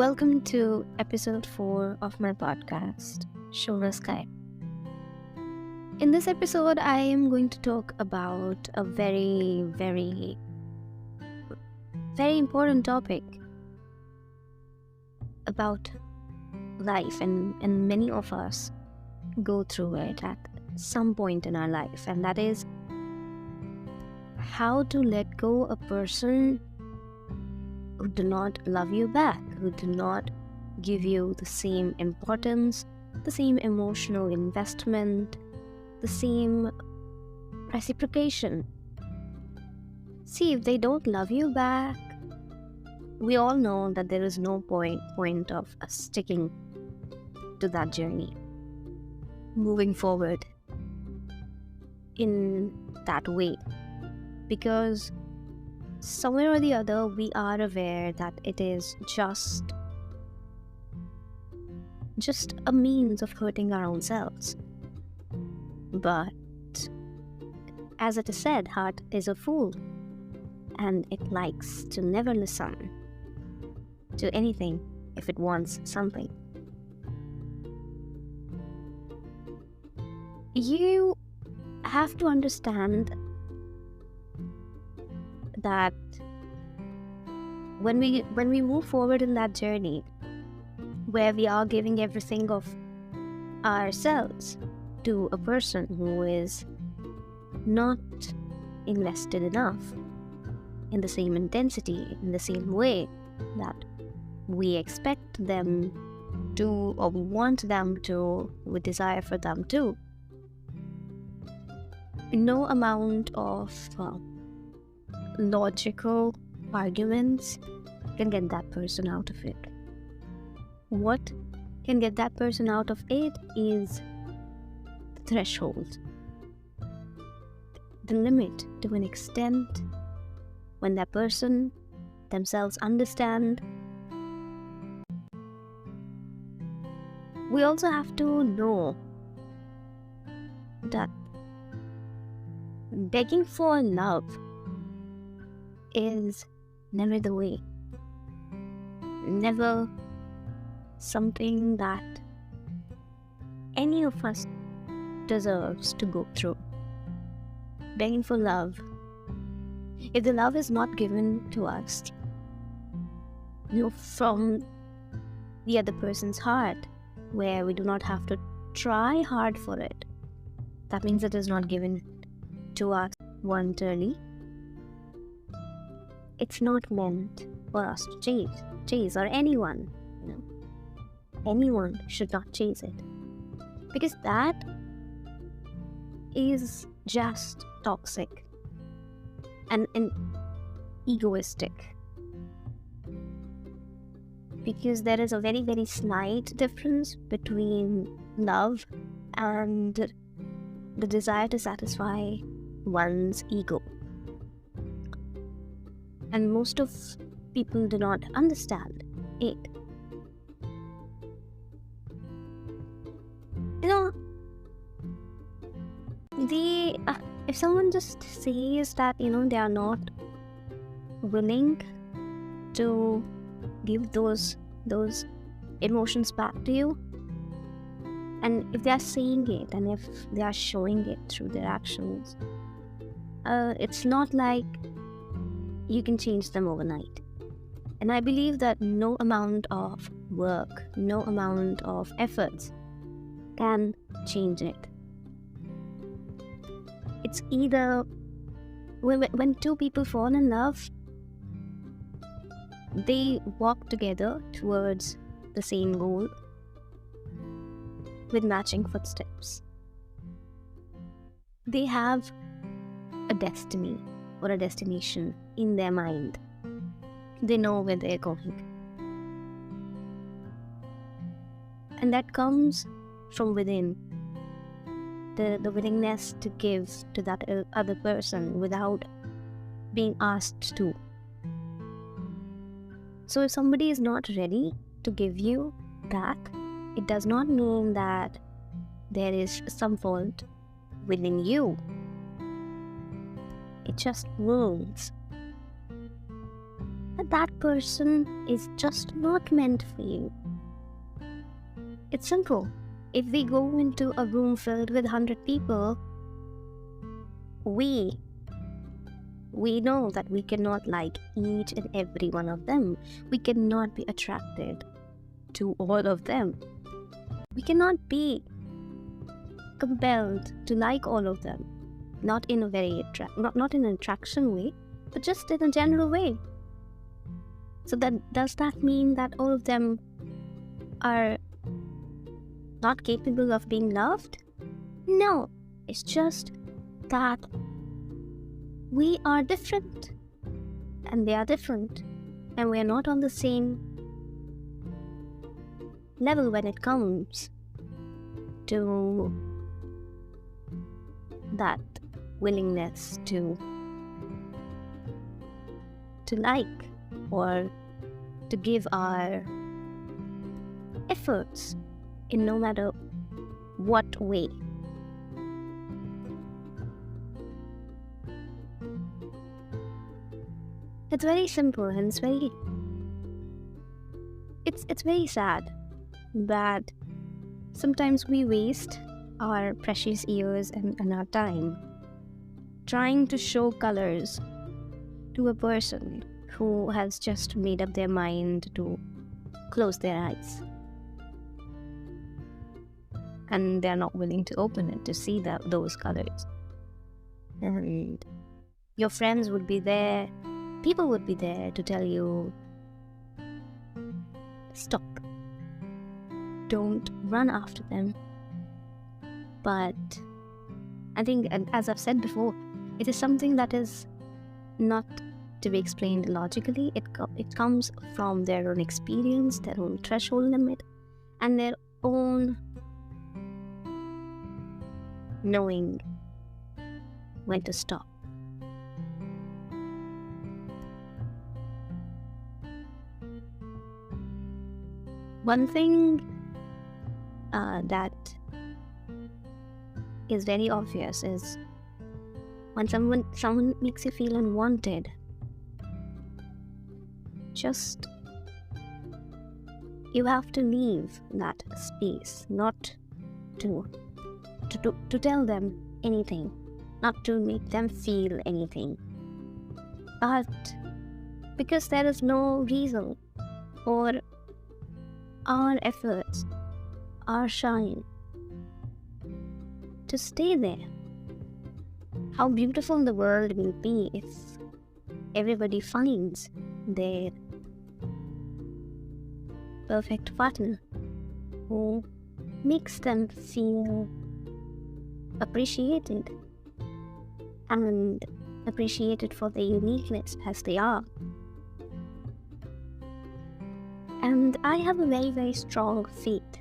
Welcome to episode 4 of my podcast, Shona Sky. In this episode, I am going to talk about a very, very, very important topic about life, and many of us go through it at some point in our life, and that is how to let go a person who do not love you back, who do not give you the same importance, the same emotional investment, the same reciprocation. See, if they don't love you back, we all know that there is no point of us sticking to that journey, moving forward in that way, because somewhere or the other, we are aware that it is just a means of hurting our own selves. But as it is said, heart is a fool, and it likes to never listen to anything if it wants something. You have to understand that when we move forward in that journey, where we are giving everything of ourselves to a person who is not invested enough in the same intensity, in the same way that we expect them to, or we want them to, we desire for them to, no amount of logical arguments can get that person out of it. What can get that person out of it is the threshold, the limit, to an extent when that person themselves understand. We also have to know that begging for love is never the way, never something that any of us deserves to go through. Begging for love, if the love is not given to us, from the other person's heart, where we do not have to try hard for it, that means it is not given to us voluntarily. It's not meant for us to chase, or anyone, anyone should not chase it, because that is just toxic and egoistic, because there is a very, very slight difference between love and the desire to satisfy one's ego. And most of people do not understand it. If someone just says that, they are not willing to give those emotions back to you, and if they are saying it, and if they are showing it through their actions, it's not like you can change them overnight. And I believe that no amount of work, no amount of efforts can change it. It's either when two people fall in love, they walk together towards the same goal with matching footsteps. They have a destiny or a destination in their mind. They know where they're going. And that comes from within. The willingness to give to that other person without being asked to. So if somebody is not ready to give you back, it does not mean that there is some fault within you. It just means that person is just not meant for you. It's simple. If we go into a room filled with 100 people, we know that we cannot like each and every one of them. We cannot be attracted to all of them. We cannot be compelled to like all of them. Not in a very not in an attraction way, but just in a general way. So does that mean that all of them are not capable of being loved? No, it's just that we are different and they are different, and we are not on the same level when it comes to that willingness to like or to give our efforts in no matter what way. It's very simple, and it's very sad that sometimes we waste our precious years and our time trying to show colors to a person who has just made up their mind to close their eyes, and they're not willing to open it to see those colors. And your friends would be there, people would be there to tell you, stop, don't run after them. But I think, as I've said before, it is something that is not to be explained logically. It comes from their own experience, their own threshold limit, and their own knowing when to stop. One thing that is very obvious is when someone makes you feel unwanted, just you have to leave that space, not to tell them anything, not to make them feel anything, but because there is no reason for our efforts, our shine to stay there. How beautiful the world will be if everybody finds their perfect partner who makes them feel appreciated and appreciated for their uniqueness as they are. And I have a very, very strong faith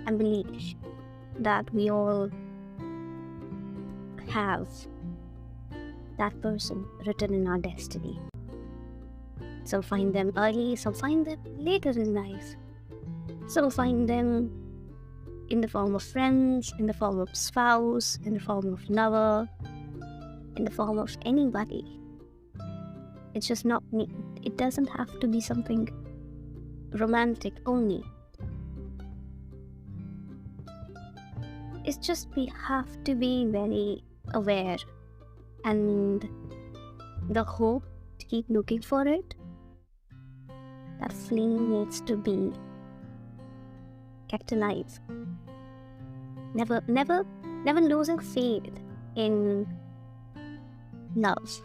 and belief that we all have that person written in our destiny. Some find them early, some find them later in life. Some find them in the form of friends, in the form of spouse, in the form of lover, in the form of anybody. It's just not me. It doesn't have to be something romantic only. It's just we have to be very aware, and the hope to keep looking for it. That flame needs to be kept alive. Never losing faith in love.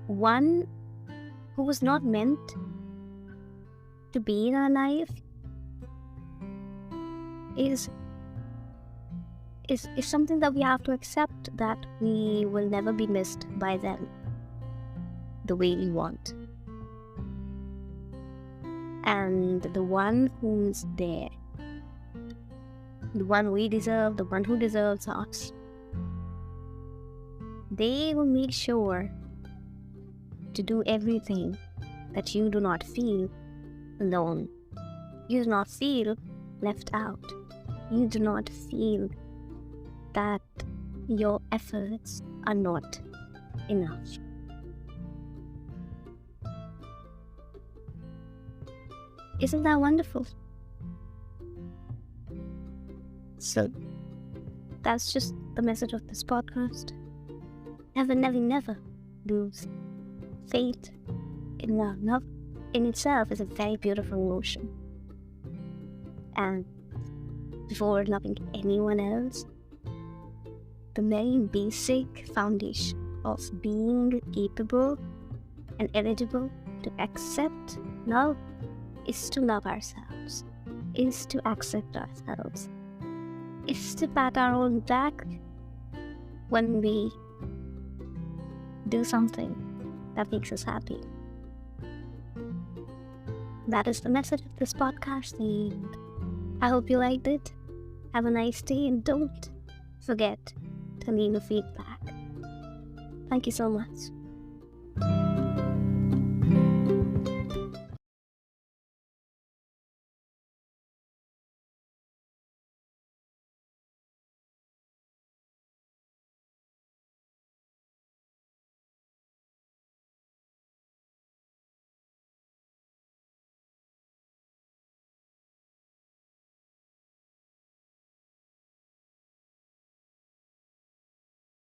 One who was not meant to be in our life is something that we have to accept, that we will never be missed by them the way we want. And the one who's there, the one we deserve, the one who deserves us, they will make sure to do everything that you do not feel alone. You do not feel left out. You do not feel that your efforts are not enough. Isn't that wonderful? So, that's just the message of this podcast. Never, never, never lose faith in love. Love in itself is a very beautiful emotion. And before loving anyone else, the very basic foundation of being capable and eligible to accept love is to love ourselves, is to accept ourselves, is to pat our own back when we do something that makes us happy. That is the message of this podcast, and I hope you liked it. Have a nice day, and don't forget to leave a feedback. Thank you so much.